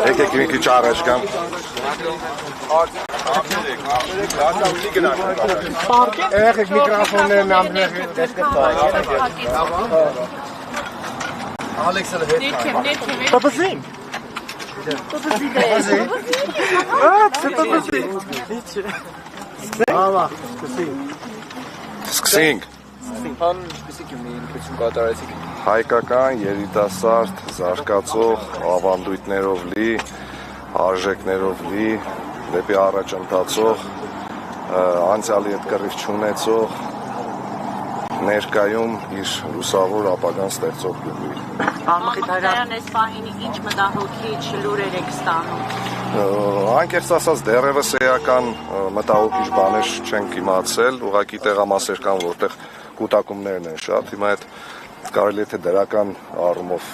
Եկեք մի քիչ առաջ գամ։ Եկեք միկրոֆոններն ամբողջ Ալեքսը հետ։ Տոպսին։ Սկսենք։ Հայկական երիտասարդ, զարգացող, ավանդույթներով լի, արժեքներով լի, դեպի առաջ ընթացող, անցյալի հետ կռիվ չունեցող, ներկայում իր լուսավոր ապագան ստեղծող Գյումրի։ Մխիթարյան այս պահին ինչ մտահոգիչ լուրեր եք ստանում։ Անկեղծ ասած դեռևս էական մտահոգիչ բաներ չենք իմացել, ուղղակի տեղամասեր կան, որտեղ կուտակումներն են շատ, հիմա այդ կարելի է թե դրական առումով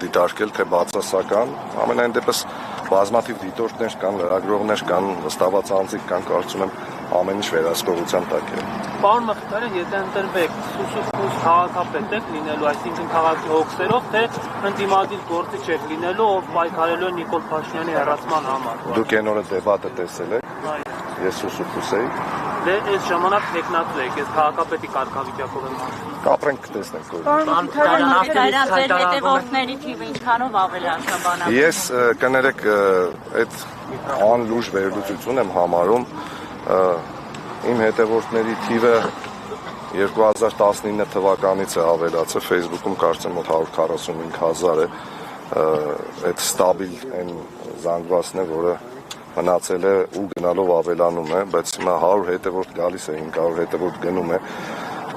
դիտարկել, թե բացասական, ամենայն դեպս բազմաթիվ դիտորդներ կան, լրագրողներ կան, վստահված անձիկ կան, կարծում եմ ամեն ինչ վերահսկողության տակ է։ Պարոն Մխիթարյան, եթե ընտրվեք սուսուփուս քաղաքապետ եք լինելու, այսինքն քաղաքի հոգսերով, թե ընդդիմադիր գործիչ եք լինելու, ով պայքարելու է Նիկոլ Փաշինյանի հեռացման համար։ Դուք այն օրը դեբատը տեսել եք, ես սուսուփուս էի։ Դե այս ժամանակ տեխնատու եք, ես քաղաքապետի կարգավիճակով եմ ասում։ Կապրենք կտեսնենք։ Պարոն Մխիթարյան, ձեր հետևորդների թիվը ինչքանով ավելի արժանանալու։ Ես կներեք այդ անլուժ վերլուծություն եմ համարում, իմ հետևորդների թիվը 2019 թվականից է ավելացել, Facebook-ում կարծեմ մոտ 145,000 է, այդ ստաբիլ այն զանգվածն է, որը մնացել է ու գնալով ավելանում է, բայց հիմա 100 հետևորդ գալիս է, 500 հետևորդ գնում է,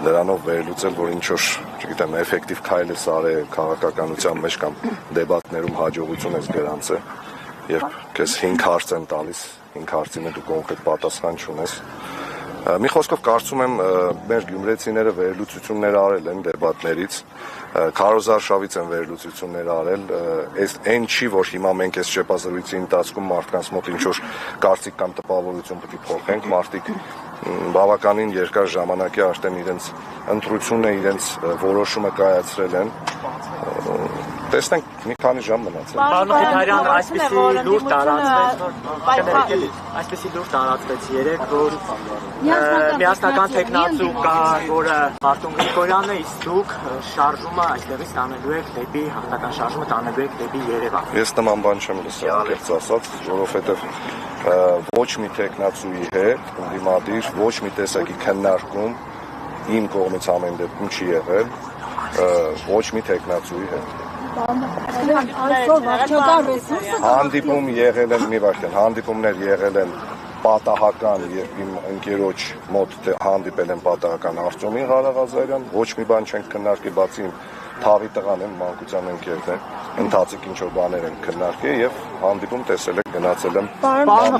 դրանով վերլուծել, որ ինչ-որ, չգիտեմ, էֆեկտիվ քայլ է արել քաղաքականության մեջ կամ դեբատներում հաջողություն ես գրանցել, երբ քեզ 5 հարց են տալիս, 5 հարցին դու կոնկրետ պատասխան չունես։ Մի խոսքով կարծում եմ մեր գյումրեցիները վերլուծություններ արել են դեբատներից, Քարոզ Արշավից են վերլուծություններ արել, այն չի, որ հիմա մենք այս շփազրույցի ընթացքում մարդկանց մոտ ինչ-որ կարծիք կամ տպավորություն պետք է փոխենք, մարդիկ բավականին երկար ժամանակի արդեն իրենց ընտրությունն է, իրենց որոշումը կայացրել են, տեսնենք մի քանի ժամ մնացել։ Պարոն Մխիթարյան, այսպեսի լուր տարածվեց երեկ, որ միասնական տեխնացու կա, որը Արտոն Գրիգորյանն է, իսկ դուք շարժումը այստեղից տանելու եք դեպի հաղթական շարժումը տանելու եք դեպի Երևան։ Ես նման բան չեմ լսել, անկեղծ ասած, որովհետև ոչ մի տեխնացուի հետ, ընդդիմադիր, ոչ մի տեսակի քննարկում իմ կողմից ամեն դեպքում չի եղել, ոչ մի տեխնացուի հետ։ Հանդիպում եղել են, մի վարքեն, հանդիպումներ եղել են պատահական, երբ իմ ընկերոջ մոտ հանդիպել են պատահական Արտյոմին Ղարաղազարյան, ոչ մի բան չենք քննարկել, բացի իմ թավի տղան եմ, մանկության ընկերն է, ընթացիկ ինչ-որ բաներ են քննարկել եւ հանդիպում տեսել եք, գնացել եմ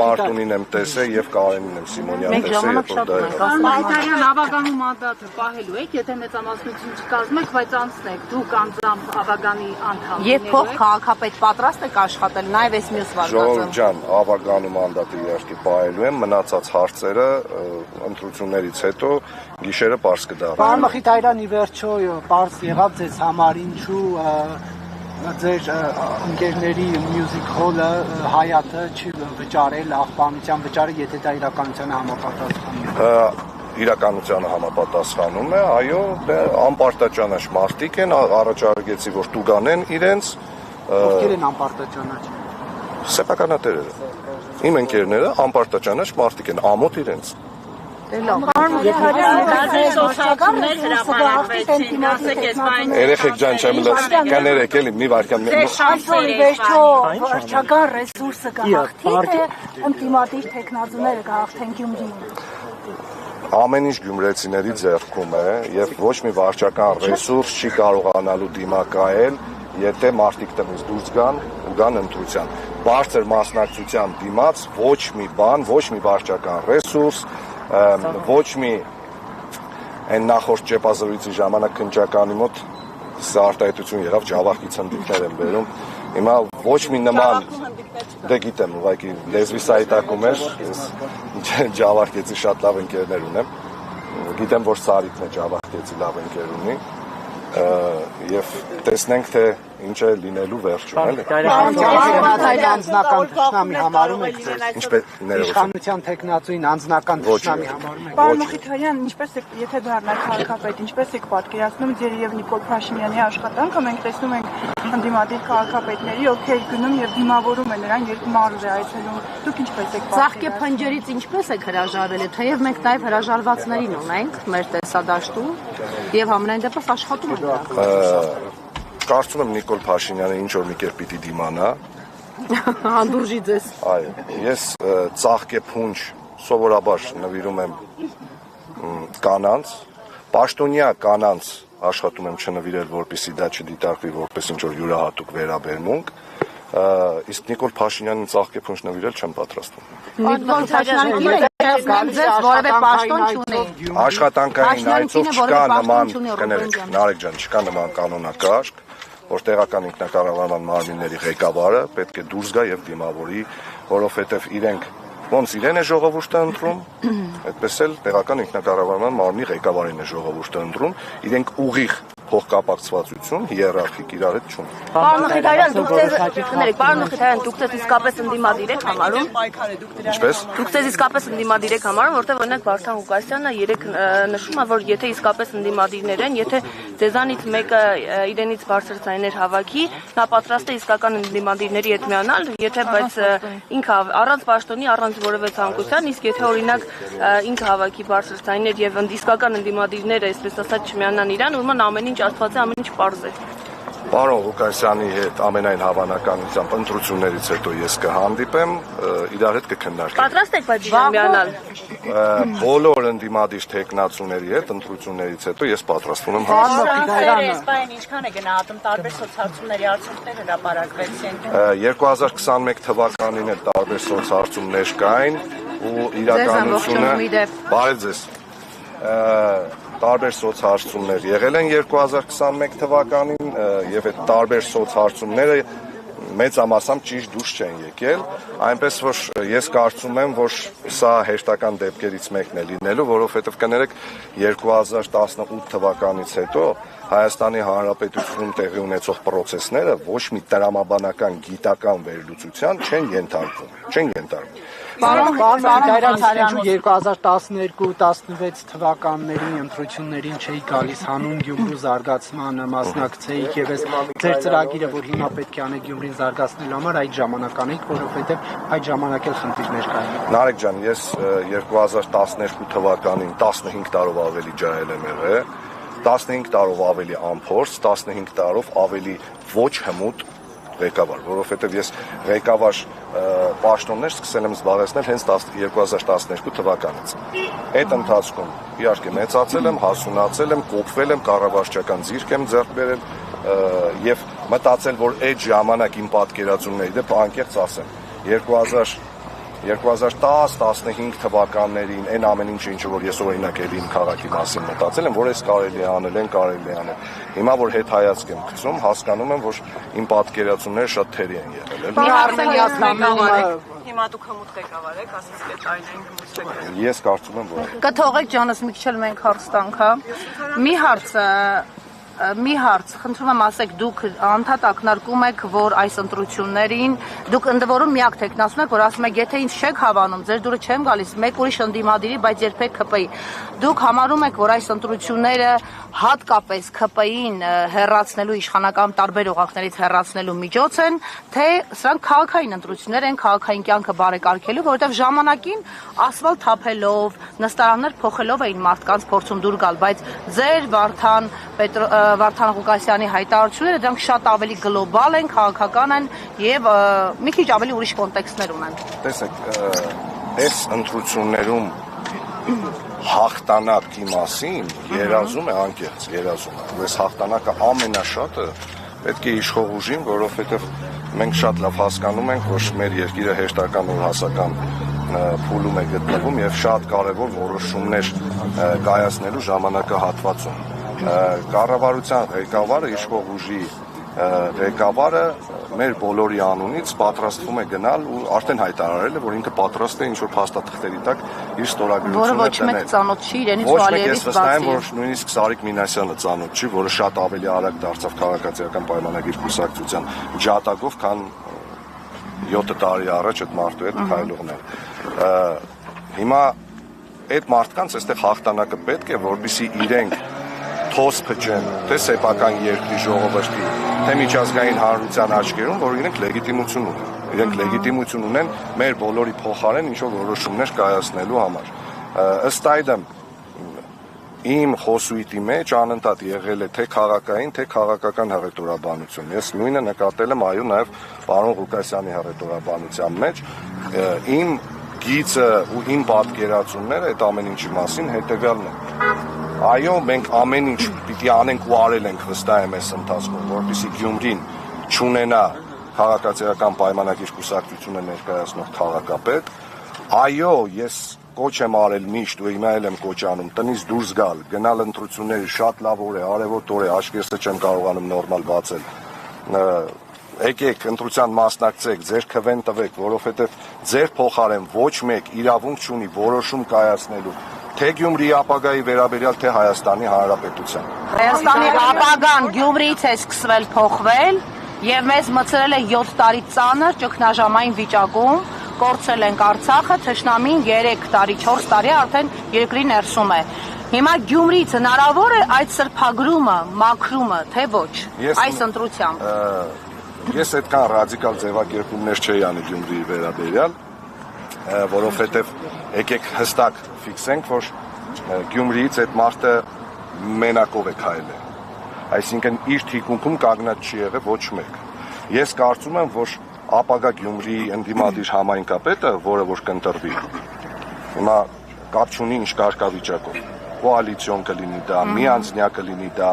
Մարտունին եմ տեսել եւ Կարենին եմ Սիմոնյան տեսել, երբ որ դա եղավ։ Մխիթարյան, ավագանու մանդատը պահելու եք, եթե մեծամասնություն չկազմեք, բայց անցնեք, դուք անձամբ ավագանի անդամ լինելու եք։ Եվ փոխ քաղաքապետ պատրաստ եք աշխատել, նաեւ այս մյուս վարկածը։ Ժողովուրդ ջան, ավագանու մանդատը իհարկե պահելու եմ, մնացած հարցերը ընտրություններից հետո գիշերը պարզ կդառնա։ Պարոն Մխիթարյան, ի վերջո պարզ եղավ ձեզ համար ինչու ձեր ընկերների Music Hall-ը Հայատը չի վճարել, աղբանության վճարը, եթե դա իրականությանը համապատասխանում է։ Իրականությանը համապատասխանում է, այո, անպարտաճանաչ մարդիկ են, առաջարկեցի, որ տուգանեն իրենց։ Ովքեր են անպարտաճանաչ։ Սեփականատերերը։ Իմ ընկերները անպարտաճանաչ մարդիկ են, ամոթ իրենց։ Երեխեք ջան, չեմ լաց, կաներեք էլի, մի վարկյան։ Այսօր վերջո վարչական ռեսուրսը կհաղթի, թե ընդդիմադիր տեխնացուները կհաղթեն Գյումրիին։ Ամեն ինչ գյումրեցիների ձեռքում է եւ ոչ մի վարչական ռեսուրս չի կարողանալու դիմակայել եթե մարդիկ տնից դուրս գան ու գան ընտրության։ Բարձր մասնակցության դիմաց ոչ մի բան, ոչ մի վարչական ռեսուրս, ոչ մի այն նախորդ ճեպազրույցի ժամանակ քննչականի մոտ սա արտահայտություն եղավ, ջավախքի ցնդիկներ են բերում։ Հիմա ոչ մի նման դե գիտեմ, ուղղակի լեզվի սայտակում էր, ես ջավախքեցի շատ լավ ընկերներ ունեմ։ Գիտեմ, որ Սարիկն է ջավախքեցի լավ ընկեր ունի եւ տեսնենք թե ինչ է լինելու վերջում, էլի։ Անձնական ճշնամի համարում եք ձեզ։ Ինչպես իշխանության տեխնացուին անձնական ճշնամի համարում եք։ Պարոն Մխիթարյան, ինչպես եք, եթե դառնալ քաղաքապետ, ինչպես եք պատկերացնում ձեր եւ Նիկոլ Փաշինյանի աշխատանքը, մենք տեսնում ենք ընդդիմադիր քաղաքապետների, ովքեր գնում եւ դիմավորում են նրան, երկու մարդ է այցելում։ Դուք ինչպես եք Ծաղկե փնջերից ինչպես եք հրաժարվել, թեև մենք նաև հրաժարվածներին ունենք մեր տեսադաշտում եւ համենայն դեպս աշխատում ենք։ Կարծում եմ Նիկոլ Փաշինյանը ինչ որ մի կերպ պիտի դիմանա։ Անդուրժի ձեզ։ Այո, ես ծաղկե փունջ սովորաբար նվիրում եմ կանանց, պաշտոնյա կանանց աշխատում եմ չնվիրել, որպեսզի դա չդիտարկվի որպես ինչ որ յուրահատուկ վերաբերմունք, իսկ Նիկոլ Փաշինյանին ծաղկե փունջ նվիրել չեմ պատրաստվում։ Նիկոլ Փաշինյանը ձեզ որևէ պաշտոն չունի։ Աշխատանքային այցով չկա նման, կներեք, Նարեկ ջան, չկա նման կանոնակարգ, որ տեղական ինքնակառավարման մարմինների ղեկավարը պետք է դուրս գա եւ դիմավորի, որովհետեւ իրենք ոնց իրեն է ժողովուրդը ընտրում, այդպես էլ տեղական ինքնակառավարման մարմնի ղեկավարին է ժողովուրդը ընտրում, իրենք ուղիղ փոխկապակցվածություն հիերարխիկ իրար հետ չունեն։ Պարոն Մխիթարյան, դուք ձեզ իսկապես ընդդիմադիր եք համարում։ Ինչպես։ Դուք ձեզ իսկապես ընդդիմադիր եք համարում, որտեղ օրինակ Վարդան Ղուկասյանը երեք նշում է, որ եթե իսկապես ընդդիմադիրներ են, եթե ձեզանից մեկը իրենից բարձր ձայներ հավաքի, նա պատրաստ է իսկական ընդդիմադիրների հետ միանալ, եթե բայց ինքը առանց պաշտոնի, առանց որևէ ցանկության, իսկ եթե օրինակ ինքը հավաքի բարձր ձայներ եւ իսկական ընդդիմադիրները, այսպես ասած, չմիանան իրան, ուրեմն ամեն ինչ Աստված է, ամեն ինչ պարզ է։ Պարոն Ղուկասյանի հետ ամենայն հավանականությամբ ընտրություններից հետո ես կհանդիպեմ, իրար հետ կքննարկենք։ Պատրաստ եք բայց միանալ։ Բոլոր ընդդիմադիր տեխնացուների հետ ընտրություններից հետո ես պատրաստվում եմ Ֆրանսիայի Իսպանիան ինչքան է գնահատում տարբեր սոցհարցումների արդյունքներ հրապարակվեցին։ 2021 թվականին էլ տարբեր սոցհարցումներ կային ու իրականությունը բարև ձեզ տարբեր սոցհարցումներ եղել են 2021 թվականին եւ այդ տարբեր սոցհարցումները մեծամասամբ ճիշտ դուրս չեն եկել, այնպես որ ես կարծում եմ, որ սա հերթական դեպքերից մեկն է լինելու, որովհետեւ կներեք 2018 թվականից հետո Հայաստանի Հանրապետությունում տեղի ունեցող process-ները ոչ մի տրամաբանական գիտական վերլուծության չեն ենթարկվում։ Պարոն Մխիթարյան, 2012-16 թվականների ընտրություններին չէի գալիս հանուն Գյումրու զարգացմանը մասնակցեիք եւ այս ձեր ծրագիրը, որ հիմա պետք է անեք Գյումրին զարգացնելու համար, այդ ժամանակ անեիք, որովհետեւ այդ ժամանակ էլ խնդիրներ կային։ Նարեկ ջան, ես 2012 թվականին 15 տարով ավելի ջահել եմ եղել, 15 տարով ավելի անփորձ, 15 տարով ավելի ոչ հմուտ ղեկավար, որովհետև ես ղեկավար պաշտոններ սկսել եմ զբաղեցնել հենց 2012 թվականից։ Այդ ընթացքում իհարկե մեծացել եմ, հասունացել եմ, կոփվել եմ, կառավարչական ձիրք եմ ձեռք բերել եւ մտածել, որ այդ ժամանակ իմ պատկերացումների դեպ անկեղծ ասեմ 2010-15 թվականներին այն ամեն ինչը որ ես օրինակ էլի իմ քաղաքի մասին մտածել եմ, որ ես կարելի է անել։ Հիմա որ հետ հայացք եմ գցում, հասկանում եմ, որ իմ պատկերացումները շատ թերի են եղել։ Հիմա դուք հմուտ ղեկավար եք, ասեցիք այդ այնային հմուտ ղեկավար։ Ես կարծում եմ, որ Կթողեք ջանս մի քիչ էլ մենք հարց տանք, հա։ Մի հարց, խնդրում եմ ասեք, դուք անդադ ակնարկում եք, որ այս ընտրություններին դուք ընդ որում միակ տեխնացուն եք, որ ասում եք, եթե ինձ չեք հավանում, ձեր դուրը չեմ գալիս, մեկ ուրիշ ընդդիմադիրի, բայց երբեք ԿՊ-ի։ Դուք համարում եք, որ այս ընտրությունները հատկապես ԿՊ-ին հեռացնելու իշխանական տարբեր օղակներից հեռացնելու միջոց են, թե սրանք քաղաքային ընտրություններ են, քաղաքային կյանքը բարեկարգելու, որովհետև ժամանակին ասֆալտ թափելով, նստարաններ փոխելով էին մարդկանց փորձում դուր գալ, բայց ձեր Վարդան Ղուկասյանի հայտարարությունները դրանք շատ ավելի գլոբալ են, քաղաքական են եւ մի քիչ ավելի ուրիշ կոնտեքստներ ունեն։ Տեսեք, այս ընտրություններում հաղթանակի մասին երազում է անկեղծ, երազում է։ Այս հաղթանակը ամենաշատը պետք է իշխող ուժին, որովհետև մենք շատ լավ հասկանում ենք, որ մեր երկիրը հեշտական ու հասական փուլում է գտնվում եւ շատ կարեւոր որոշումներ կայացնելու ժամանակահատվածում։ Կառավարության ղեկավարը, իշխող ուժի ղեկավարը մեր բոլորի անունից պատրաստվում է գնալ ու արդեն հայտարարել է, որ ինքը պատրաստ է ինչ-որ փաստաթղթերի տակ իր ստորագրությունը որը ոչ մեկ ծանոթ չի իրենից Վալիևից բացի։ Ոչ մեկ բացի։ վստահ եմ, որ նույնիսկ Սարիկ Մինասյանը ծանոթ չի, որը շատ ավելի արագ դարձավ քաղաքացիական պայմանագիր կուսակցության ջատագով, քան 7 տարի առաջ այդ մարդու հետ քայլողն է։ Հիմա այդ մարդկանց այստեղ հաղթանակը պետք է, որպեսզի իրենք թոս փչեն, թե սեփական երկրի ժողովրդի, թե միջազգային հանրության աչքերում, որ իրենք լեգիտիմություն ունեն։ Իրենք լեգիտիմություն ունեն մեր բոլորի փոխարեն ինչ-որ որոշումներ կայացնելու համար։ Ըստ այդմ իմ խոսույթի մեջ անընդհատ եղել է թե քաղաքային, թե քաղաքական հռետորաբանություն։ Ես նույնը նկատել եմ այո նաև պարոն Ղուկասյանի հռետորաբանության մեջ։ Իմ գիծը ու իմ պատկերացումները այդ ամեն ինչի մասին հետևյալն է։ Այո, մենք ամեն ինչ պիտի անենք ու արել ենք վստահ եմ այս ընթացքում, որպեսզի Գյումրին չունենա քաղաքացիական պայմանագիր կուսակցությունը ներկայացնող քաղաքապետ։ Այո, ես կոչ եմ արել միշտ ու հիմա էլ եմ կոչ անում տնից դուրս գալ, գնալ ընտրությունների շատ լավ օր է, արևոտ օր է, աշկերտը չեմ կարողանում նորմալ բացել։ Եկեք ընտրության մասնակցեք, ձեր քվեն տվեք, որովհետև ձեր փոխարեն ոչ մեկ իրավունք չունի որոշում կայացնելու թե Գյումրիի ապագայի վերաբերյալ, թե Հայաստանի Հանրապետության։ Հայաստանի ապագան Գյումրիից է սկսվել փոխվել եւ մեզ մցրել է 7 տարի ծանր ճգնաժամային վիճակում, կորցրել ենք Արցախը, թշնամին 3 տարի, 4 տարի արդեն երկրի ներսում է։ Հիմա Գյումրիից հնարավոր է այդ սրբագրումը, մաքրումը, թե ոչ, այս ընտրությամբ։ Ես այդքան ռադիկալ ձևակերպումներ չէի անի Գյումրիի վերաբերյալ, որովհետև եկեք հստակ ֆիքսենք, որ Գյումրիից այդ մարդը մենակով է քայլել։ Այսինքն իր թիկունքում կանգնած չի եղել ոչ մեկ։ Ես կարծում եմ, որ ապագա Գյումրիի ընդդիմադիր համայնքապետը, որը որ կընտրվի, հիմա կապ չունի ինչ կարգավիճակով, կոալիցիոն կլինի դա, միանձնյա կլինի դա,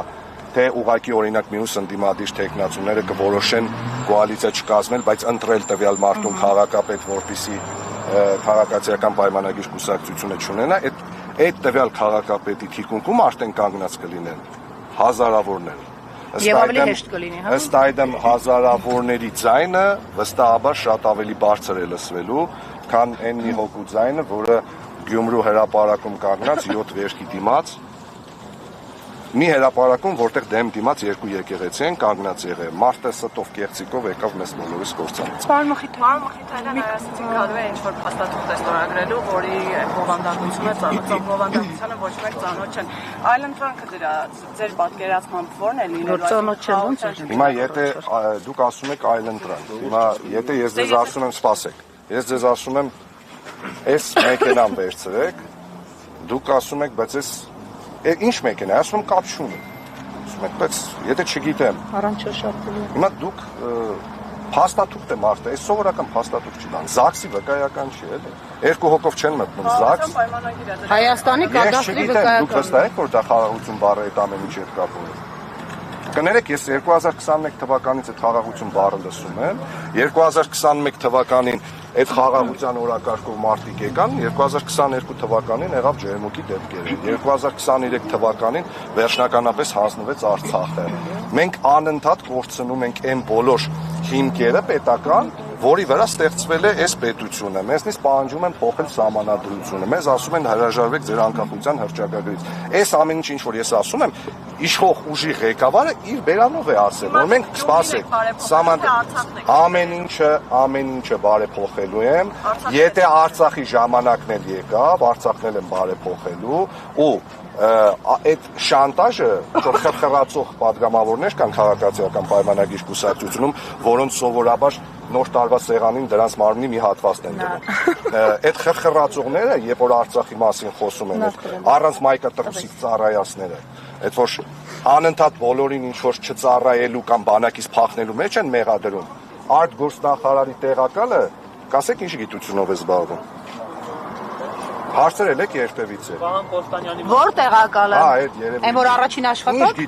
թե ուղղակի օրինակ մյուս ընդդիմադիր տեխնացուները կորոշեն կոալիցիա չկազմել, բայց ընտրել տվյալ մարդուն քաղաքապետ, որպեսզի քաղաքացիական պայմանագիր կուսակցությունը չունենա, այդ տվյալ քաղաքապետի թիկունքում արդեն կանգնած կլինեն հազարավորներ։ Եվ ավելի հեշտ կլինի, հա։ Ըստ այդմ հազարավորների ձայնը վստահաբար շատ ավելի բարձր է լսվելու, քան այն մի հոգու ձայնը, որը Գյումրու հրապարակում կանգնած 7 վերքի դիմաց մի հրապարակում, որտեղ դեմ դիմաց երկու եկեղեցի են կանգնած եղել։ Մարդը ստով կեղծիկով եկավ մեզ բոլորիս կործանեց։ Պարոն Մխիթարյանը հայաստանցին գալու է ինչ-որ փաստաթուղթ է ստորագրելու, որի բովանդակությունը բովանդակությանը ոչ մեկ ծանոթ չեն։ Այլ ընտրանքը դրա ձեր պատկերացմամբ ո՞րն է լինելու։ Ծանոթ չեն, ո՞նց է։ Հիմա եթե դուք ասում եք այլ ընտրանք, հիմա եթե ես ձեզ ասում եմ սպասեք, ես ձեզ ասում եմ այս մեքենան վերցրեք, դուք ասում եք, բայց այս ինչ մեքենա, ասում եմ կապ չունի։ Ասում եք, բայց եթե չգիտեմ։ Առանց շոշափելու։ Հիմա դուք փաստաթուղթ է մարդը, այս սովորական փաստաթուղթ չի բան, ԶԱԳՍ-ի վկայական չի, էլի։ Երկու հոգով չեն մտնում ԶԱԳՍ։ Հայաստանի կադաստրի վկայական։ Դուք վստահ եք, որ դա խաղաղություն բառը այդ ամեն ինչի հետ կապ ունի։ Կներեք, ես 2021 թվականից այդ խաղաղություն բառը լսում եմ, 2021 թվականին այդ խաղաղության օրակարգով մարդիկ եկան, 2022 թվականին եղավ ջերմուկի դեպքերը, 2023 թվականին վերջնականապես հանձնվեց Արցախը։ Մենք անընդհատ կորցնում ենք այն բոլոր հիմքերը պետական, որի վրա ստեղծվել է այս պետությունը։ Մեզնից պահանջում են փոխել սահմանադրությունը։ Մեզ ասում են հրաժարվեք ձեր անկախության հռչակագրից։ Այս ամեն ինչ որ ես ասում եմ, իշխող ուժի ղեկավարը իր բերանով է ասել, որ մենք սպասենք, ամեն ինչը բարեփոխելու եմ, եթե Արցախի ժամանակն էլ եկավ, Արցախն էլ եմ բարեփոխելու ու այդ շանտաժը խրխրացող падգամավորներ կան քաղաքացիական պայմանագիր կուսակցությունում, որոնց սովորաբար նոր տարվա սեղանին դրանց մարմնի մի հատվածն են դնում։ Այդ խրխրացողները, երբ որ Արցախի մասին խոսում են, առանց մայկատրուսից ծառայացները, այդ որ անընդհատ բոլորին ինչ որ չծառայելու կամ բանակից փախնելու մեջ են մեղադրում, արտգործնախարարի տեղակալը, կասեք ինչ գիտությունով է զբաղվում։ Հարցրել եք երբևիցե։ Վահան Կոստանյանի Որտեղ ակալը։ Այդ երևի։ Այն որ առաջին աշխատող։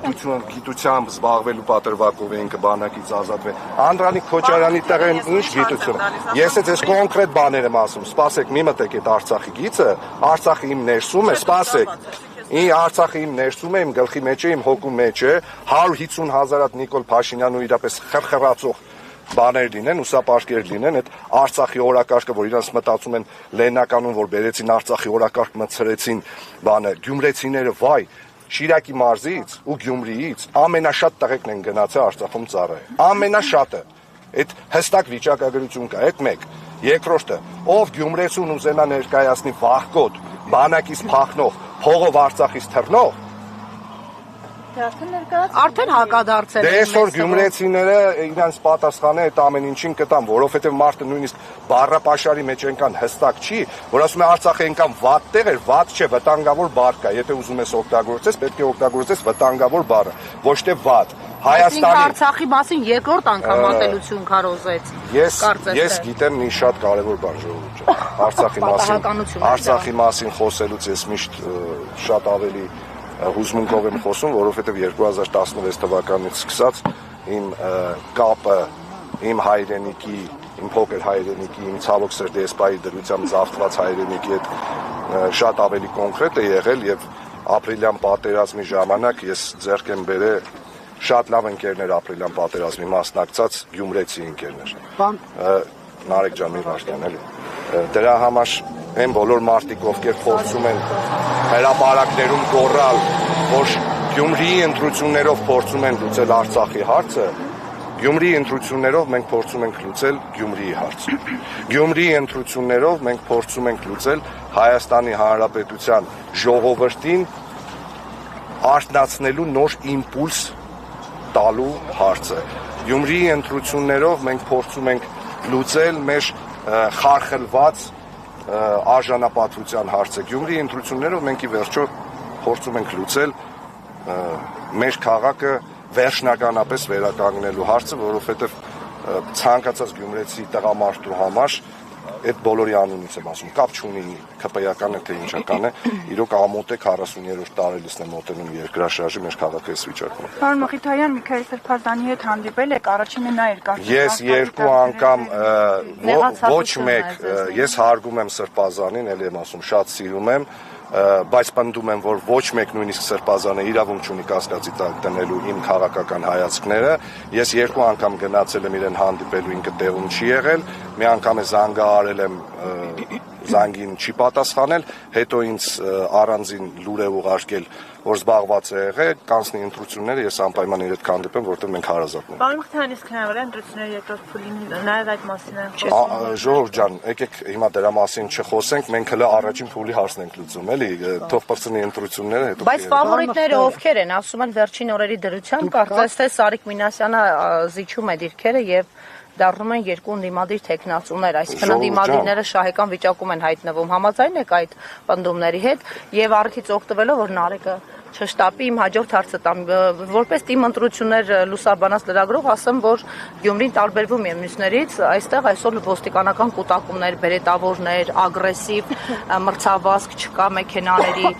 Գիտությամբ զբաղվելու պատրվակով էինք բանակից ազատվել։ Անդրանիկ Քոչարյանի տեղն ինչ գիտություն։ Ես այս կոնկրետ բաներ եմ ասում։ Սպասեք, մի մտեք այդ Արցախի գիծը, Արցախի իմ ներսում է, սպասեք։ Արցախի իմ ներսում է, իմ գլխի մեջ է, իմ հոգու մեջ է 150,000 հատ Նիկոլ Փաշինյանը իրապես խրխրացող բաներ լինեն, ուսապարկեր լինեն, այդ Արցախի օրակարգը, որ իրանց մտածում են լեննականում, որ բերեցին Արցախի օրակարգ մցրեցին բանը, գյումրեցիները, վայ, Շիրակի մարզից ու Գյումրիից ամենաշատ տղեկն են գնացել Արցախում ծառայել։ Ամենաշատը։ Այդ հստակ վիճակագրություն կա, այդ մեկ։ Երկրորդը, ով գյումրեցուն ուզենա ներկայացնի վախկոտ, բանակից փախնող, փողով Արցախից թռնող, Արդեն հակադարձել են։ Դե այսօր գյումրեցիները իրանց պատասխանը այդ ամեն ինչին կտան, որովհետև մարդը նույնիսկ բառապաշարի մեջ այնքան հստակ չի, որ ասում է Արցախը այնքան վատ տեղ էր, վատ չէ, վտանգավոր բառ կա, եթե ուզում ես օգտագործես, պետք է օգտագործես վտանգավոր բառը, ոչ թե վատ։ Հայաստանի Արցախի մասին երկրորդ անգամ ատելություն քարոզեց։ Ես գիտեմ մի շատ կարևոր բան ժողովուրդ ջան։ Արցախի մասին խոսելուց ես միշտ շատ ավելի հուզմունքով եմ խոսում, որովհետև 2016 թվականից սկսած իմ կապը իմ հայրենիքի, իմ փոքր հայրենիքի, իմ ցավոք սրտի էսպայի դրությամբ զավթված հայրենիքի հետ շատ ավելի կոնկրետ է եղել եւ ապրիլյան պատերազմի ժամանակ ես ձեռք եմ բերել շատ լավ ընկերներ ապրիլյան պատերազմի մասնակցած գյումրեցի ընկերներ։ Նարեկ ջան, մի վարդան էլի։ Դրա համար այն բոլոր մարդիկ, ովքեր փորձում են հրապարակներում գոռալ, որ Գյումրիի ընտրություններով փորձում են լուծել Արցախի հարցը, Գյումրիի ընտրություններով մենք փորձում ենք լուծել Գյումրիի հարցը։ Գյումրիի ընտրություններով մենք փորձում ենք լուծել Հայաստանի Հանրապետության ժողովրդին արթնացնելու նոր իմպուլս տալու հարցը։ Գյումրիի ընտրություններով մենք փորձում ենք լուծել մեր խարխլված արժանապատվության հարցը։ Գյումրիի ընտրություններով մենք ի վերջո փորձում ենք լուծել մեր քաղաքը վերջնականապես վերականգնելու հարցը, որովհետև ցանկացած գյումրեցի տղամարդու համար այդ բոլորի անունից եմ ասում, կապ չունի ԿՊ-ական է թե ինչական է, իրոք ամոթ է 40-րդ տարելիսն է մոտենում երկրաշարժի մեր քաղաքը այս վիճակում։ Պարոն Մխիթարյան, Միքայել Սրբազանի հետ հանդիպել եք, առաջինը նա էր կարծես։ Ես երկու անգամ ոչ մեկ, ես հարգում եմ Սրբազանին, էլի եմ ասում, շատ սիրում եմ, բայց պնդում եմ, որ ոչ մեկ նույնիսկ Սրբազանը իրավունք չունի կասկածի տակ դնելու իմ քաղաքական հայացքները։ Ես երկու անգամ գնացել եմ իրեն հանդիպելու, ինքը տեղում չի եղել, մի անգամ է զանգահարել եմ, զանգին չի պատասխանել, հետո ինձ առանձին լուր է ուղարկել, որ զբաղված է եղել, կանցնի ընտրությունները, ես անպայման իր հետ կհանդիպեմ, որտեղ մենք հարազատ ենք։ Պարոն Մխիթարյան, իսկ հնարավոր է ընտրությունների երկրորդ փուլին նաև այդ մասին Ժողովուրդ ջան, եկեք հիմա դրա մասին չխոսենք, մենք հələ առաջին փուլի հարցն ենք լուծում, էլի, թող բրցնի ընտրությունները, հետո։ Բայց ֆավորիտները ովքեր են, ասում են վերջին օրերի դրությամբ, կարծես թե Սարիկ Մինասյանը զիջում է դիրքերը եւ դառնում են երկու ընդդիմադիր տեխնացուներ, այսինքն ընդդիմադիրները շահեկան վիճակում են հայտնվում, համաձայն եք այդ պնդումների հետ եւ առիթից օգտվելով, որ Նարեկը չշտապի իմ հաջորդ հարցը տամ, որպես թիմ ընտրություններ լուսաբանած լրագրող ասեմ, որ Գյումրին տարբերվում է մյուսներից, այստեղ այսօր ոստիկանական կուտակումներ, բերետավորներ, ագրեսիվ մրցավազք չկա մեքենաների,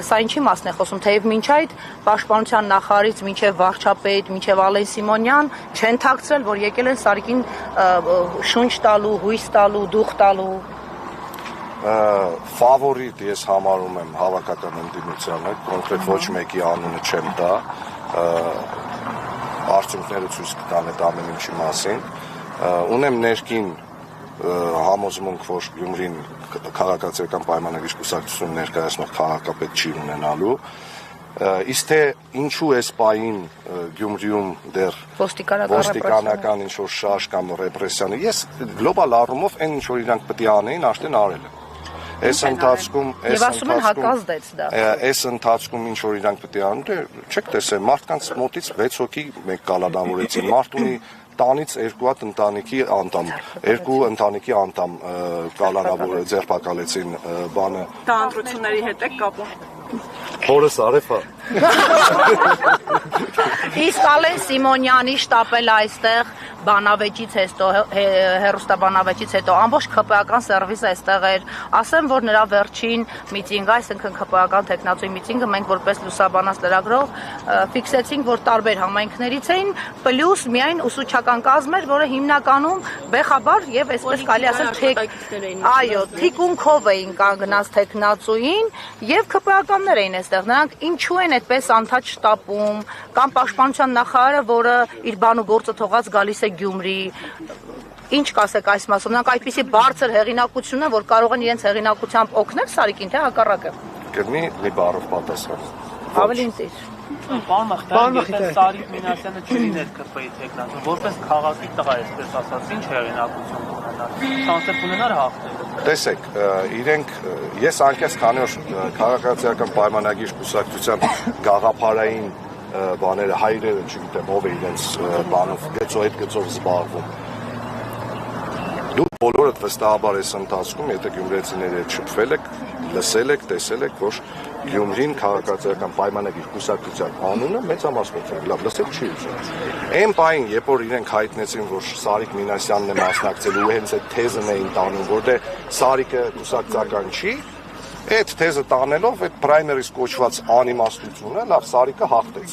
սա ինչի մասն է խոսում, թեև մինչ այդ պաշտպանության նախարարից մինչև վարչապետ, մինչև Ալեն Սիմոնյան չեն թաքցրել, որ եկել են Սարիկին շունչ տալու, հույս տալու, դուխ տալու։ Ֆավորիտ ես համարում եմ հավաքական ընդդիմությանը, կոնկրետ ոչ մեկի անունը չեմ տա, արդյունքները ցույց կտան այդ ամեն ինչի մասին։ Ունեմ ներքին համոզմունք, որ Գյումրին քաղաքացիական պայմանագրի կուսակցություն ներկայացնող քաղաքապետ չի ունենալու։ Իսկ թե ինչու էս պահին Գյումրիում դեռ ոստիկանական ինչ-որ շարժ կամ ռեպրեսիան, ես գլոբալ առումով այն ինչ որ իրանք պետք է անեին, արդեն արել են։ Այս ընթացքում ինչ որ իրանք պետք է անեն, չեք տեսել, մարդկանց մոտից 6 հոգի մեկ կալանավորեցին, մարդ ունի տանից երկու հատ ընտանիքի անդամ, երկու ընտանիքի անդամ կալանավոր ձերբակալեցին բանը։ Դա ընտրությունների հետ է կապում։ Հորս արեփա։ Իսկ Ալեն Սիմոնյանի շտապել այստեղ բանավեճից հետո, հերոստաբանավեճից հետո ամբողջ ԿՊԱ-ական սերվիսը այստեղ էր, ասեմ, որ նրա վերջին միտինգը, այսինքն ԿՊԱ-ական տեխնացուի միտինգը մենք որպես լուսաբանած լրագրող ֆիքսեցինք, որ տարբեր համայնքներից էին, պլյուս միայն ուսուցչական կազմ էր, որը հիմնականում բեխաբար եւ այսպես կարելի ասել այո, թիկունքով էին կանգնած տեխնացուին եւ ԿՊԱ-ականներ էին այստեղ, նրանք ինչու են այդպես անդադ շտապում, կամ պաշտպանության նախարարը, որը իր բան ու գործը թողած գալիս է Գյումրի, ինչ կասեք այս մասում, նրանք այդպիսի բարձր հեղինակություն են, որ կարող են իրենց հեղինակությամբ օգնել Սարիկին, թե հակառակը։ Կգնի մի բառով պատասխան։ Ավելին ծիր։ Պարոն Մխիթարյան, Սարիկ Մինասյանը չլիներ ԿՊ-ի տեխնացու, որպես քաղաքի տղա, այսպես ասած, ինչ հեղինակություն ունենար, շանսեր ունենար հաղթել։ Տեսեք, իրենք, ես անկես քանի օր քաղաքացիական պայմանագիր կուսակցության գաղափարային բաները հայրերը, չգիտեմ, ով է իրենց բանով, այդ գծով զբաղվում։ Դուք բոլորդ վստահաբար այս ընթացքում, եթե գյումրեցիների հետ շփվել եք, լսել եք, տեսել եք, որ Գյումրին քաղաքացիական պայմանագիր կուսակցության անունը մեծամասնություն, լավ, լսեք չի ուզում։ Այն պահին, երբ որ իրենք հայտնեցին, որ Սարիկ Մինասյանն է մասնակցել ու հենց այդ թեզն էին տանում, որտեղ Սարիկը կուսակցական չի, այդ թեզը տանելով, այդ պրայմերիս կոչված անիմաստությունը, լավ, Սարիկը հաղթեց։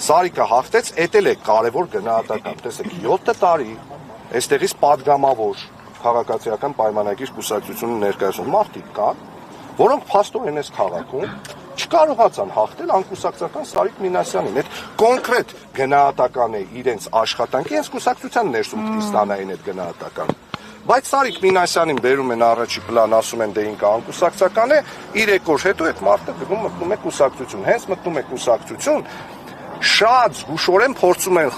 Սարիկը հաղթեց, էդ էլ է կարևոր գնահատական, տեսեք, 7 տարի այստեղից падգամավոր քաղաքացիական պայմանագիր կուսակցությունը ներկայացնում մարդիկ կան, որոնք փաստորեն այս քաղաքում չկարողացան հաղթել անկուսակցական Սարիկ Մինասյանին։ Այդ կոնկրետ գնահատական է իրենց աշխատանքի, հենց կուսակցության ներսում պիտի ստանային այդ գնահատականը։ Բայց Սարիկ Մինասյանին բերում են առաջի պլան, ասում են դե ինքը անկուսակցական է, 3 օր հետո այդ մարդը մտնում է կուսակցություն, հենց մտնում է կուսակցություն, շատ զգուշորեն փորձում են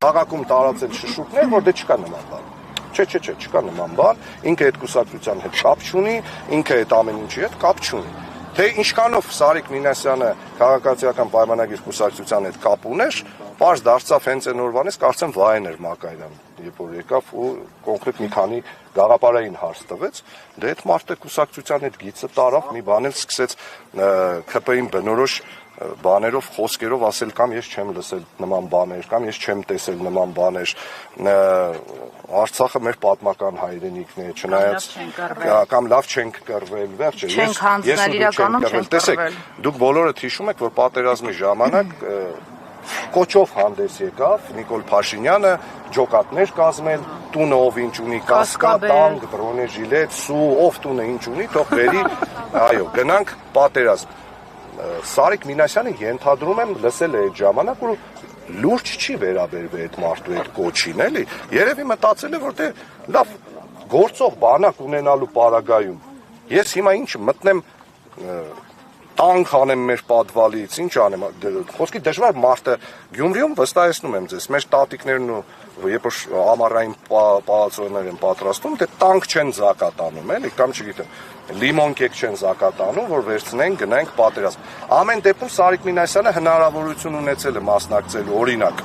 քաղաքում տարածել շշուկներ, որ դե չկա նման բան։ Չէ, չկա նման բան, ինքը այդ կուսակցության հետ կապ չունի, ինքը այդ ամեն ինչի հետ կապ չունի։ Թե ինչքանով Սարիկ Մինասյանը քաղաքացիական պայմանագիր կուսակցության հետ կապ ուներ, պարզ դարձավ հենց այն օրվանից, կարծեմ վայեն էր Մակայրան, երբ որ եկավ ու կոնկրետ մի քանի գաղափարային հարց տվեց, դե այդ մարդը կուսակցության հետ գիծը տարավ, մի բան էլ սկսեց ԿՊ-ին բնորոշ բաներով, խոսքերով ասել կամ ես չեմ լսել նման բաներ, կամ ես չեմ տեսել նման բաներ, Արցախը մեր պատմական հայրենիքն է, չնայած կամ լավ չենք կռվել, վերջը, ես ու դու չենք կռվել, տեսեք, դուք բոլորդ հիշում եք, որ պատերազմի ժամանակ կոչով հանդես եկավ Նիկոլ Փաշինյանը, ջոկատներ կազմել, տունը ով ինչ ունի, կասկա, տանկ, բրոնեժիլետ, սու, ով տունը ինչ ունի, թող բերի, այո, գնանք պատերազմ։ Սարիկ Մինասյանը ենթադրում եմ լսել է այդ ժամանակ, որ լուրջ չի վերաբերվել այդ մարդու այդ կոչին, էլի։ Երևի մտածել է, որ դե լավ գործող բանակ ունենալու պարագայում ես հիմա ինչ մտնեմ տանկ անեմ մեր պատվալից, ինչ անեմ, խոսքի դժվար մարդը Գյումրիում վստահեցնում եմ ձեզ, մեր տատիկներն ու երբ որ ամառային պալացոներ են պատրաստում, դե տանկ չեն զակատանում, էլի, կամ չգիտեմ, լիմոն կեկ չեն զակատանում, որ վերցնենք, գնանք պատերազմ։ Ամեն դեպքում Սարիկ Մինասյանը հնարավորություն ունեցել է մասնակցելու, օրինակ,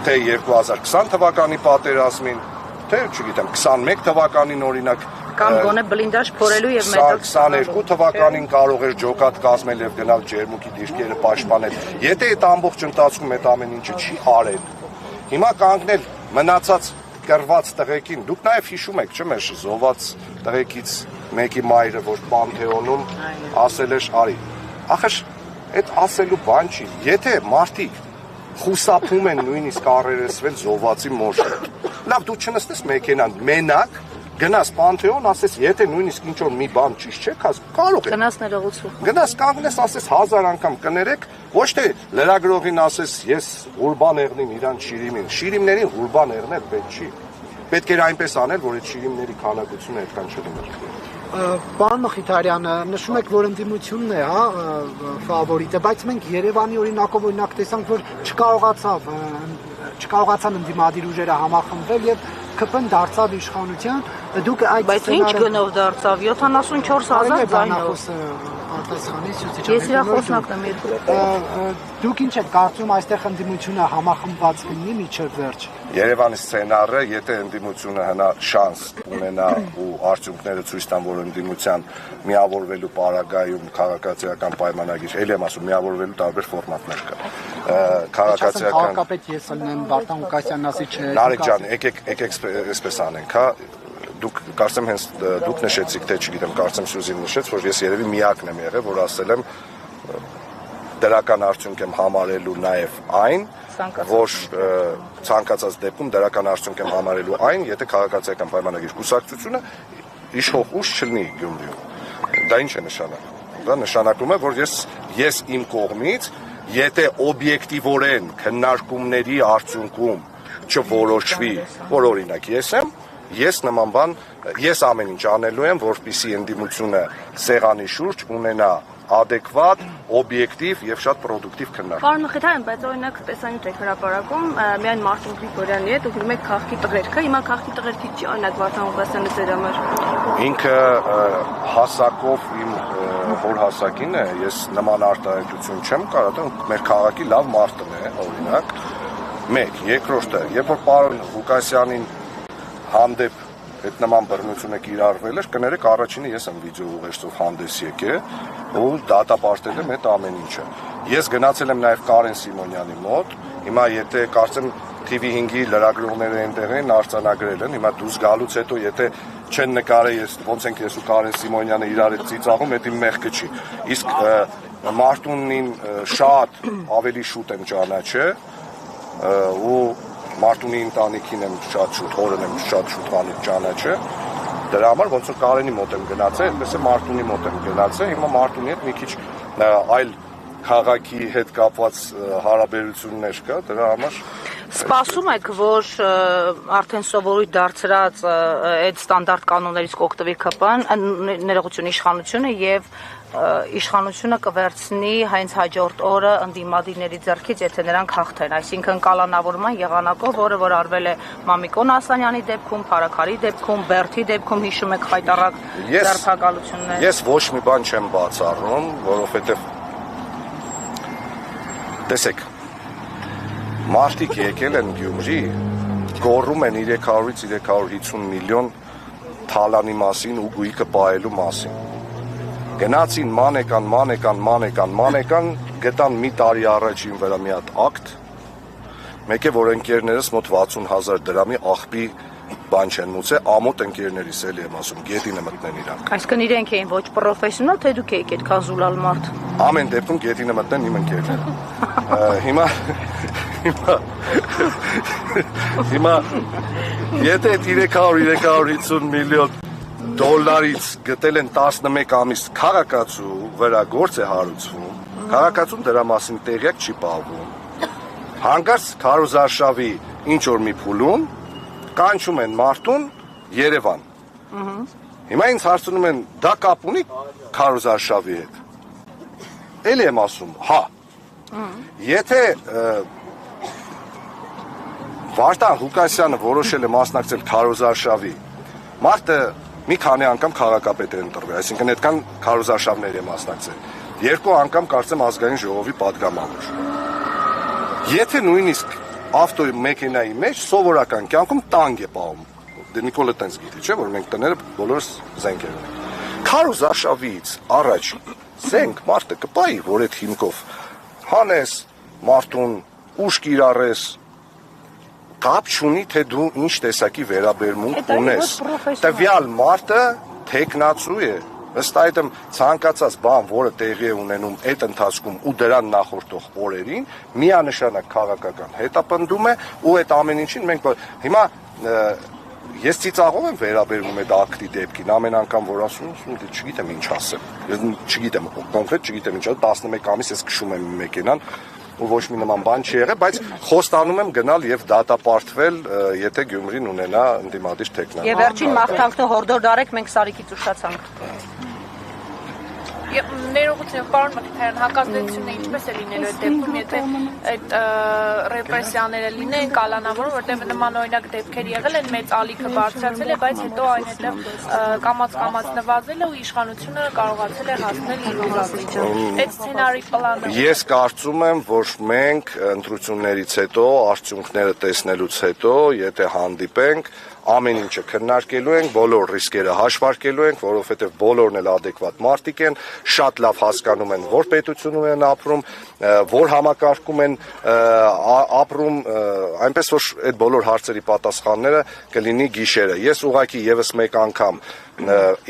թե 2020 թվականի պատերազմին, թե չգիտեմ, 21 թվականին օրինակ կամ գոնե բլինդաժ փորելու եւ մետալ 22 թվականին կարող էր ջոկատ կազմել եւ գնալ ջերմուկի դիրքերը պաշտպանել։ Եթե այդ ամբողջ ընթացքում այդ ամեն ինչը չի արել, հիմա կանգնել մնացած կռված տղեկին, դուք նաեւ հիշում եք, չէ՞ մեր զոհված տղեկից մեկի մայրը, որ Պանթեոնում ասել էր արի։ Ախր այդ ասելու բան չի։ Եթե մարդիկ խուսափում են նույնիսկ առերեսվել զոհվածի մոտ, լավ դու չնստես մեքենան մենակ գնաս Պանթեոն, ասես, եթե նույնիսկ ինչ-որ մի բան ճիշտ չէ, կարող է։ Գնաս ներողություն։ Գնաս կանգնես, ասես 1000 անգամ կներեք, ոչ թե լրագրողին ասես, ես Ղուրբան Էղնին իրան շիրիմին։ Շիրիմներին Ղուրբան Էղնել պետք չի։ Պետք էր այնպես անել, որ այդ շիրիմների քանակությունը այդքան չլիներ։ Պարոն Մխիթարյանը, նշում եք, որ ընդդիմությունն է, հա, ֆավորիտը, բայց մենք Երևանի օրինակով օրինակ տեսանք, որ չկարողացան ընդդիմադիր ուժերը համախմբվել եւ ԿՊ-ն դարձավ իշխանության, Դուք այդ Բայց ինչ գնով դարձավ 74000 ձայնով։ Արտասխանից Ես իր խոսնակն եմ երկու։ Դուք ինչ եք կարծում այստեղ ընդդիմությունը համախմբված կլինի միջև վերջ։ Երևանի սցենարը, եթե ընդդիմությունը հնա շանս ունենա ու արդյունքները ցույց տան, որ ընդդիմության միավորվելու պարագայում քաղաքացիական պայմանագիր, ելի եմ ասում, միավորվելու տարբեր ֆորմատներ կա։ Քաղաքացիական Քաղաքապետ ես ելնեմ Վարդան Ղուկասյանն ասի չէ։ Նարեկ ջան, եկեք այսպես անենք, հա։ Դուք կարծեմ հենց դուք նշեցիք, թե չգիտեմ, կարծեմ Սյուզին նշեց, որ ես երևի միակն եմ եղել, որ ասել եմ դրական արդյունք եմ համարելու նաև այն, որ ցանկացած դեպքում դրական արդյունք եմ համարելու այն, եթե քաղաքացիական պայմանագիր կուսակցությունը իշխող ուժ չլինի Գյումրիում։ Դա ինչ է նշանակում։ Դա նշանակում է, որ ես իմ կողմից, եթե օբյեկտիվորեն քննարկումների արդյունքում չորոշվի, որ օրինակ ես նման բան, ես ամեն ինչ անելու եմ, որպեսզի ընդդիմությունը սեղանի շուրջ ունենա adekvat, օբյեկտիվ եւ շատ պրոդուկտիվ քննարկում։ Պարոն Մխիթարյան, բայց օրինակ տեսանյութ եք հրապարակում, միայն Մարտին Գրիգորյանի հետ ուղղում եք քաղաքի տղերքը, հիմա քաղաքի տղերքի չի օրինակ Վարդան Ղուկասյանը ձեր համար։ Ինքը հասակով իմ որ հասակին է, ես նման արտահայտություն չեմ կարող, մեր քաղաքի լավ մարտն է, օրինակ։ Մեկ, երկրորդը, երբ որ պարոն Ղուկասյանին հանդեպ այդ նման բռնությունը կիրառվել էր, կներեք առաջինը ես եմ վիդեո ուղերձով հանդես եկել ու դատապարտել եմ այդ ամեն ինչը։ Ես գնացել եմ նաև Կարեն Սիմոնյանի մոտ, հիմա եթե կարծեմ TV5-ի լրագրողները այնտեղ են արձանագրել են, հիմա դուրս գալուց հետո եթե չեն նկարել ես ոնց ենք ես ու Կարեն Սիմոնյանը իրար հետ ծիծաղում, դա իմ մեղքը չի։ Իսկ Մարտունին շատ ավելի շուտ եմ ճանաչել ու Մարտունի ընտանիքին եմ շատ շուտ, հորն եմ շատ շուտ ճանաչել։ Դրա համար ոնց որ Կարենի մոտ եմ գնացել, այդպես է Մարտունի մոտ եմ գնացել, հիմա Մարտունի հետ մի քիչ այլ քաղաքի հետ կապված հարաբերություններ կա, դրա համար Սպասում եք, որ արդեն սովորույթ դարձրած այդ ստանդարտ կանոններից կօգտվի ԿՊ-ն, ներողություն իշխանությունը եւ իշխանությունը կվերցնի հենց հաջորդ օրը ընդդիմադիրների ձեռքից, եթե նրանք հաղթեն, այսինքն կալանավորման եղանակով, որը որ արվել է Մամիկոն Ասլանյանի դեպքում, Փարաքարի դեպքում, Բերթի դեպքում, հիշում եք խայտառակ ձերբակալություններ։ Ես ոչ մի բան չեմ բացառում, որովհետեւ տեսեք Մարդիկ եկել են Գյումրի, գոռում են 300-ից 350 միլիոն թալանի մասին ու գույքը պահելու մասին։ Գնացին մանեկան, գտան մի տարի առաջին վրա մի հատ ակտ, մեկ է, որ ընկերներս մոտ 60,000 դրամի աղբի բան չեն մուծել, ամոթ ընկերներիս էլի եմ ասում, գետին է մտնեն իրանք։ Այսինքն իրենք էին ոչ պրոֆեսիոնալ, թե դուք եք այդքան զուլալ մարդ։ Ամեն դեպքում գետին է մտնեն իմ ընկերները։ Հիմա եթե 300-350 միլիոն դոլարից գտել են 11 ամիս քաղաքացու վրա գործ է հարուցվում, քաղաքացուն դրա մասին տեղյակ չի պահվում, հանկարծ քարոզարշավի ինչ որ մի փուլում կանչում են Մարտուն Երևան։ Հիմա ինձ հարցնում են, դա կապ ունի քարոզարշավի հետ։ Էլի եմ ասում, հա։ Եթե Վարդան Ղուկասյանը որոշել է մասնակցել քարոզարշավի, մարդը մի քանի անգամ քաղաքապետ է ընտրվել, այսինքն այդքան քարոզարշավներ է մասնակցել։ 2 անգամ կարծեմ ազգային ժողովի падգամավոր։ Եթե նույնիսկ ավտոյի մեքենայի մեջ սովորական կյանքում տանգ է պահում։ Դե Նիկոլը տենց գիտի, չէ՞, որ մենք տները բոլորս զենք ենք։ Քարոզարշավից առաջ զենք մարդը կպայի, որ այդ հիմքով հանես Մարտուն ուշ կիրառես, կապ չունի, թե դու ինչ տեսակի վերաբերմունք ունես։ Տվյալ մարդը թեկնածու է, ըստ այդմ ցանկացած բան, որը տեղի է ունենում այդ ընթացքում ու դրան նախորդող օրերին, միանշանակ քաղաքական հետապնդում է ու այդ ամեն ինչին մենք հիմա ես ծիծաղով եմ վերաբերվում այդ ակտի դեպքին, ամեն անգամ որ ասում եմ, չգիտեմ ինչ ասեմ։ Ես չգիտեմ, կոնկրետ չգիտեմ ինչ, 11 ամիս ես քշում եմ մեքենան ու ոչ մի նման բան չի եղել, բայց խոստանում եմ գնալ եւ դատապարտվել, եթե Գյումրին ունենա ընդդիմադիր թեկնածու։ Եվ վերջին մաղթանքն հորդոր դարեք, մենք Սարիկից ուշացանք։ Ներողություն, պարոն Մկրտարյան, հակազդեցությունը ինչպես է լինելու այդ դեպքում, եթե այդ ռեպրեսիաները լինեն, կալանավորում, որտեղ նման օրինակ դեպքեր եղել են, մեծ ալիքը բարձրացել է, բայց հետո այն հետո կամաց նվազել է ու իշխանությունը կարողացել է հասնել իր ուզածին։ Այդ սցենարի պլանը։ Ես կարծում եմ, որ մենք ընտրություններից հետո, արդյունքները տեսնելուց հետո, եթե հանդիպենք, ամեն ինչը քննարկելու ենք, բոլոր ռիսկերը հաշվարկելու ենք, որովհետև բոլորն էլ adekvat մարդիկ են, շատ լավ հասկանում են, որ պետությունում են ապրում, որ համակարգում են ապրում, այնպես որ այդ բոլոր հարցերի պատասխանները կլինի գիշերը։ Ես ուղղակի եւս մեկ անգամ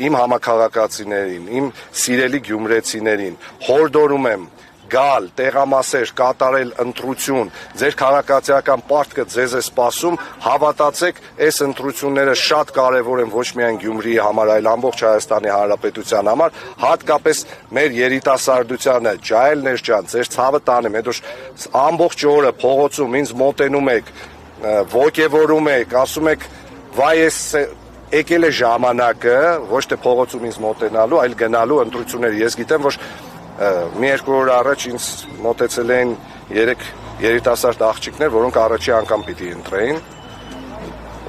իմ համակարգացիներին, իմ սիրելի գյումրեցիներին հորդորում եմ գալ, տեղամասեր, կատարել ընտրություն, ձեր քաղաքացիական պարտքը ձեզ է սպասում, հավատացեք, այս ընտրությունները շատ կարևոր են ոչ միայն Գյումրիի համար, այլ ամբողջ Հայաստանի Հանրապետության համար, հատկապես մեր երիտասարդությանը, ջահելներ ջան, ձեր ցավը տանեմ, հետո ամբողջ օրը փողոցում ինձ մոտենում եք, ոգևորում եք, ասում եք, վայ ես եկել է ժամանակը, ոչ թե փողոցում ինձ մոտենալու, այլ գնալու ընտրություններ, ես գիտեմ, որ մի երկու օր առաջ ինձ մոտեցել էին 3 երիտասարդ աղջիկներ, որոնք առաջի անգամ պիտի ընտրեին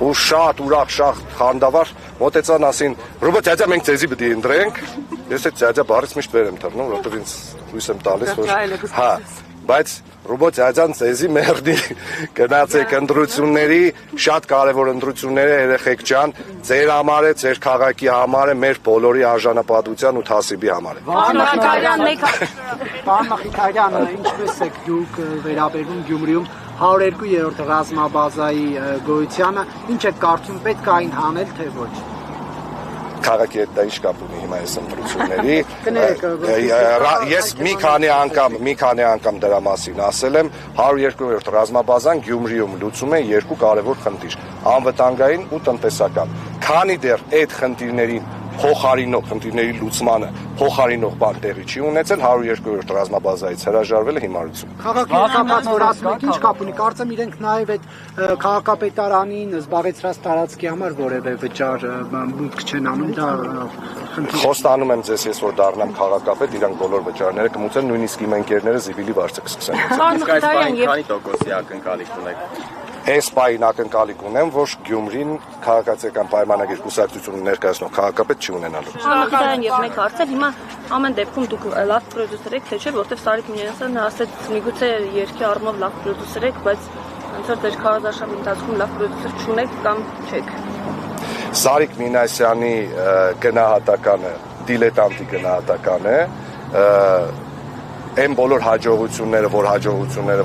ու շատ ուրախ, շատ խանդավառ մոտեցան ասին, Ռոբոտ ձյաձա մենք ձեզի պիտի ընտրենք, ես այդ ձյաձա բառից միշտ վեր եմ թռնում, որովհետև ինձ հույս եմ տալիս, որ հա, բայց Ռոբոտ ձյաձան ձեզի մերդի գնացեք ընտրությունների, շատ կարևոր ընտրություններ է երեխեք ջան, ձեր համար է, ձեր քաղաքի համար է, մեր բոլորի արժանապատվության ու թասիբի համար է։ Պարոն Մխիթարյան, ինչպես եք դուք վերաբերվում Գյումրիում 102-րդ ռազմաբազայի գոյությանը, ինչ եք կարծում, պետք է այն հանել, թե ոչ։ Քաղաքի հետ դա ինչ կապ ունի հիմա այս ընտրությունների։ Ես մի քանի անգամ դրա մասին ասել եմ, 102-րդ ռազմաբազան Գյումրիում լուծում է երկու կարևոր խնդիր՝ անվտանգային ու տնտեսական։ Քանի դեռ այդ խնդիրներին փոխարինող խնդիրների լուծմանը փոխարինող բան տեղի չի ունեցել, 102-րդ ռազմաբազայից հրաժարվել է հիմարություն։ Քաղաքի կապված որ ասում եք, ինչ կապ ունի, կարծեմ իրենք նաև այդ քաղաքապետարանին զբաղեցրած տարածքի համար որևէ վճար մուտք չեն անում, դա Խոստանում եմ ձեզ, ես որ դառնամ քաղաքապետ, իրանք բոլոր վճարները կմուծեն, նույնիսկ իմ ընկերները զիվիլի վարձը կսկսեն։ Քանի տոկոսի ակնկալիք ունեք։ Այս պահին ակնկալիք ունեմ, որ Գյումրին քաղաքացիական պայմանագիր կուսակցություն ներկայացնող քաղաքապետ չի ունենալու։ Շնորհակալ եւ մեկ հարցեր, հիմա ամեն դեպքում դուք լավ պրոդյուսեր եք, թե չէ, որովհետեւ Սարիկ Մինասյանն ասաց, միգուցե երկի առումով լավ պրոդյուսեր եք, բայց ոնց որ ձեր քարոզարշավի ընթացքում լավ պրոդյուսեր չունեք կամ չեք։ Սարիկ Մինասյանի գնահատականը դիլետանտի գնահատական է, այն բոլոր հաջողությունները,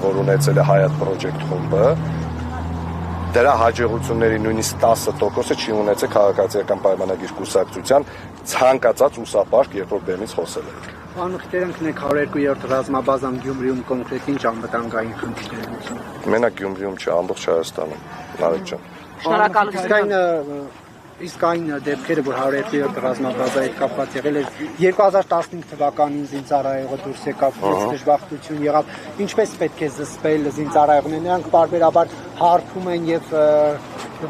որ ունեցել է Հայատ Project խումբը, դրա հաջողությունների նույնիսկ 10%-ը չի ունեցել քաղաքացիական պայմանագիր կուսակցության ցանկացած ուսապարկ, երբ որ բեմից խոսել է։ Պարոն Մխիթարյան, 102-րդ ռազմաբազան Գյումրիում կոնկրետ ինչ անվտանգային խնդիրներ ունի։ Մենակ Գյումրիում չէ, ամբողջ Հայաստանում, Նարեկ ջան։ Շնորհակալություն։ Իսկ այն դեպքերը, որ 102-րդ ռազմաբազայի հետ կապված եղել էր 2015 թվականին զինծառայողը դուրս եկավ, դժբախտություն եղավ, ինչպես պետք է զսպել զինծառայողները, նրանք պարբերաբար հարբում են եւ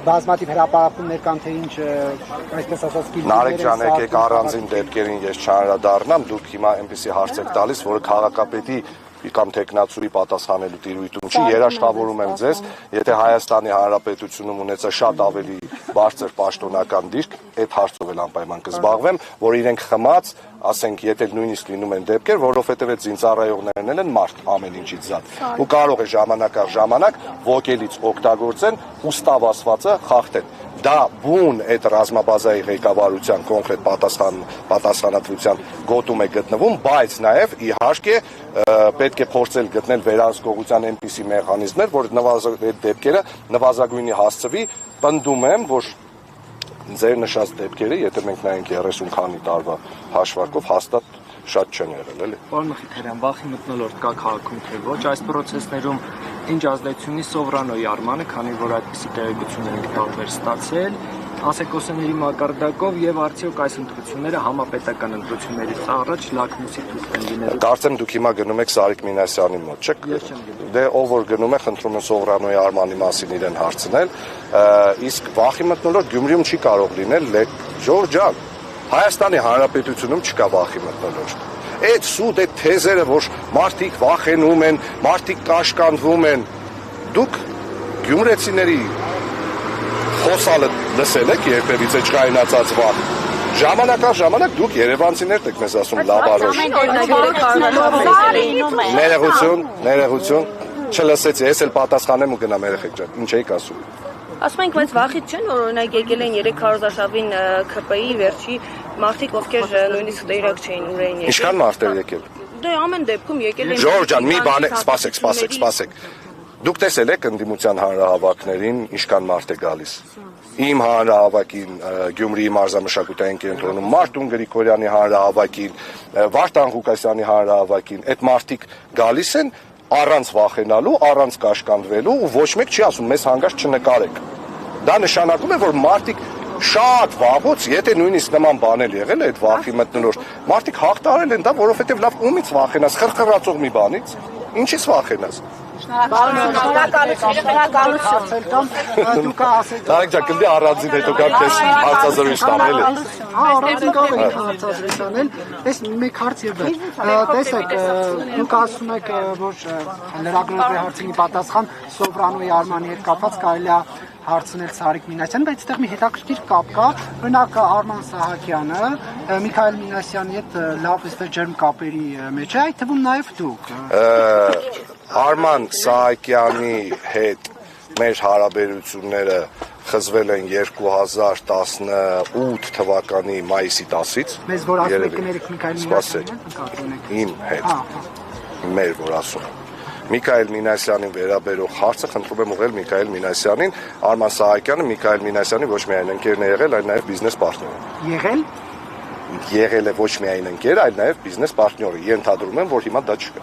բազմաթիվ հրապարակումներ կան, թե ինչ, այսպես ասած, Նարեկ ջան, եկեք առանձին դեպքերին ես չանդրադառնամ, դուք հիմա այնպեսի հարց եք տալիս, որը քաղաքապետի կամ տեխնացուի պատասխանելու տիրույթում չի, երաշխավորում եմ ձեզ, եթե Հայաստանի Հանրապետությունում ունեցա շատ ավելի բարձր պաշտոնական դիրք, այդ հարցով էլ անպայման կզբաղվեմ, որ իրենք խմած, ասենք, եթե նույնիսկ լինում են դեպքեր, որովհետև այդ զինծառայողներն են մարդ ամեն ինչից զատ, ու կարող է ժամանակ առ ժամանակ ոգելից օգտագործեն ու ստավ ասվածը խախտեն։ Դա բուն այդ ռազմաբազայի ղեկավարության կոնկրետ պատասխանատվության գոտում է գտնվում, բայց նաև իհարկե պետք է փորձել գտնել վերահսկողության այնպիսի մեխանիզմներ, որ այդ դեպքերը նվազագույնի հասցվի։ Պնդում եմ, որ ձեր նշած դեպքերը, եթե մենք նայենք 30 քանի տարվա հաշվարկով, հաստատ շատ չեն եղել, էլի։ Պարոն Մխիթարյան, վախի մթնոլորտ կա քաղաքում, թե ոչ, այս պրոցեսներում ինչ ազդեցություն ունի Սովրանոյի արմանը, քանի որ այդպիսի տեղեկություններ են տարբեր ստացել, ասեկոսների մակարդակով եւ արդյոք այս ընտրությունները համապետական ընտրություններից առաջ լակմուսի թուղթ են լինելու։ Կարծեմ դուք հիմա գնում եք Սարիկ Մինասյանի մոտ, չէ՞։ Դե ով որ գնում է, խնդրում եմ Սովրանոյի արմանի մասին իրեն հարցնել, իսկ վախի մթնոլորտ Գյումրիում չի կարող լինել, Ժորժ ջան, Հայաստանի Հանրապետությունում չկա վախի մթնոլորտ։ այդ սուտ, այդ թեզերը, որ մարդիկ վախենում են, մարդիկ կաշկանդվում են, դուք գյումրեցիների խոսալը լսել եք երբևիցե չկայնացած վախ։ Ժամանակ առ ժամանակ դուք երևանցիներդ եք մեզ ասում լավ առողջ։ Ներողություն, չլսեցի, ես էլ պատասխանեմ ու գնամ երեխեք ջան, ինչ եք ասում։ Ասում ենք, բայց վախից չեն, որ օրինակ եկել են 300 արշավին ԿՊ-ի վերջի մարդիկ, ովքեր նույնիսկ տեղյակ չէին ուր էին եկել։ Ինչքան մարդ էր եկել։ Դե ամեն դեպքում եկել են։ Ժորժ ջան, մի բան, սպասեք։ Դուք տեսել եք ընդդիմության հանրահավաքներին ինչքան մարդ է գալիս։ Իմ հանրահավաքին, Գյումրիի մարզամշակութային կենտրոնում, Մարտուն Գրիգորյանի հանրահավաքին, Վարդան Ղուկասյանի հանրահավաքին, այդ մարդիկ գալիս են առանց վախենալու, առանց կաշկանդվելու ու ոչ մեկ չի ասում մեզ հանգարց չնկարեք։ Դա նշանակում է, որ մարդիկ շատ վաղուց, եթե նույնիսկ նման բանել եղել է այդ վախի մթնոլորտ, մարդիկ հաղթարել են դա, որովհետև լավ ումից վախենաս, խրխրացող մի բանից, ինչից վախենաս։ Դուք ասեք Տարեք ջան, կլի առանձին հետո գամ քեզ հարցազրույց տանել է։ Հա, առանձին կարող եք հարցազրույց անել։ Այս մեկ հարց եւ տեսեք, դուք ասում եք, որ լրագրողի հարցին պատասխան Սովրանոյի Արմանի հետ կապված կարելի է հարցնել Սարիկ Մինասյան, բայց այդտեղ մի հետաքրքիր կապ կա, օրինակ Արման Սահակյանը Միքայել Մինասյանի հետ լավ այստեղ ջերմ կապերի մեջ է, այդ թվում նաև դուք։ Արման Սահակյանի հետ մեր հարաբերությունները խզվել են 2018 թվականի մայիսի 10-ից։ Մեզ որ ասում եք կներեք Միքայել Մինասյանին, իմ հետ, մեր որ ասում Միքայել Մինասյանին վերաբերող հարցը խնդրում եմ ուղղել Միքայել Մինասյանին, Արման Սահակյանը Միքայել Մինասյանի ոչ միայն ընկերն է եղել, այլ նաև բիզնես պարտներ։ Եղել։ Եղել է ոչ միայն ընկեր, այլ նաև բիզնես պարտներ։ Ենթադրում եմ, որ հիմա դա չկա։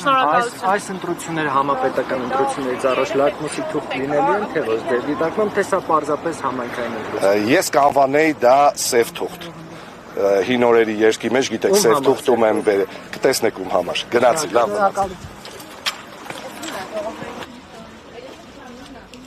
Այս ընտրությունները համապետական ընտրություններից առաջ լակմուսի թուղթ լինելու են, թե ոչ դե դիտարկում, թե սա պարզապես համայնքային ընտրություն։ Ես կանվանեի դա սև թուղթ։ Հին օրերի երկի մեջ գիտեք սև թուղթում եմ կտեսնեք ում համար։ Գնացի, լավ։